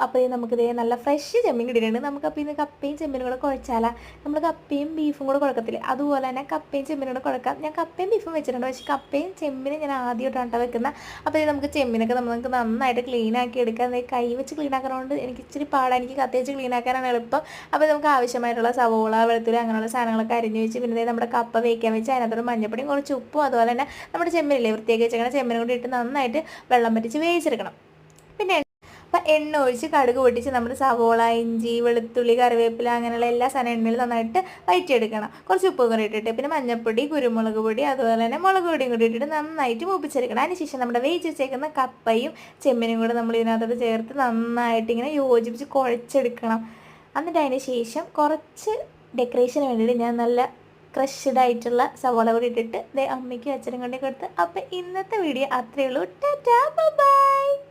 അപ്പോൾ നമുക്കിതേ നല്ല ഫ്രഷ് ചെമ്മീൻ കിട്ടിയിട്ടുണ്ട്. നമുക്കപ്പോൾ ഇന്ന് കപ്പയും ചെമ്മീനും കൂടെ കുഴച്ചാലാ. നമ്മൾ കപ്പയും ബീഫും കൂടെ കുഴക്കത്തില്ലേ, അതുപോലെ തന്നെ കപ്പയും ചെമ്മീനും കൂടെ കുഴക്കാം. ഞാൻ കപ്പയും ബീഫും വെച്ചിട്ടുണ്ട്, പക്ഷേ കപ്പയും ചെമ്മീനും ഞാൻ ആദ്യമായിട്ടാണ് വെക്കുന്നത്. അപ്പോൾ ഇത് നമുക്ക് ചെമ്മീനൊക്കെ നമുക്ക് നന്നായിട്ട് ക്ലീൻ ആക്കി എടുക്കാം. കൈ വെച്ച് ക്ലീൻ ആക്കണതുകൊണ്ട് എനിക്ക് ഇച്ചിരി പാടാണ്, എനിക്ക് കത്തി വെച്ച് ക്ലീൻ ആക്കാനാണ് എളുപ്പം. അപ്പോൾ നമുക്ക് ആവശ്യമായിട്ടുള്ള സവോള, വെളുത്തുള്ളി അങ്ങനെയുള്ള സാധനങ്ങളൊക്കെ അരിഞ്ഞ് വെച്ച് പിന്നെ നമ്മുടെ കപ്പ വേവിക്കാൻ വെച്ച് അതിനകത്തോട് മഞ്ഞപ്പൊടിയും കുറച്ച് ഉപ്പും അതുപോലെ തന്നെ നമ്മുടെ ചെമ്മീനില്ലേ വൃത്തിയാക്കി വെച്ചേക്കണം ചെമ്മീനും കൂടി ഇട്ട് നന്നായിട്ട് വെള്ളം പറ്റിച്ച് വേവിച്ചെടുക്കണം. പിന്നെ അപ്പോൾ എണ്ണ ഒഴിച്ച് കടുക് പൊട്ടിച്ച് നമ്മുടെ സവോള, ഇഞ്ചി, വെളുത്തുള്ളി, കറിവേപ്പില അങ്ങനെയുള്ള എല്ലാ സാധനം എണ്ണയിൽ നന്നായിട്ട് വഴറ്റിയെടുക്കണം. കുറച്ച് ഉപ്പ് കൂടി ഇട്ടിട്ട് പിന്നെ മഞ്ഞൾപ്പൊടി, കുരുമുളക് പൊടി അതുപോലെ തന്നെ മുളക് പൊടിയും കൂടി ഇട്ടിട്ട് നന്നായിട്ട് മൂപ്പിച്ചെടുക്കണം. അതിനുശേഷം നമ്മുടെ വേവിച്ച് വെച്ചേക്കുന്ന കപ്പയും ചെമ്മീനും കൂടെ നമ്മൾ ഇതിനകത്തോട്ട് ചേർത്ത് നന്നായിട്ട് ഇങ്ങനെ യോജിപ്പിച്ച് കുഴച്ചെടുക്കണം. എന്നിട്ട് അതിന് ശേഷം കുറച്ച് ഡെക്കറേഷന് വേണ്ടിയിട്ട് ഞാൻ നല്ല ക്രഷ്ഡ് ആയിട്ടുള്ള സവോള കൂടി ഇട്ടിട്ട് അമ്മയ്ക്കും അച്ഛനും കൊണ്ടേ കൊടുത്ത്. അപ്പോൾ ഇന്നത്തെ വീഡിയോ അത്രയേ ഉള്ളൂ. Tata bye.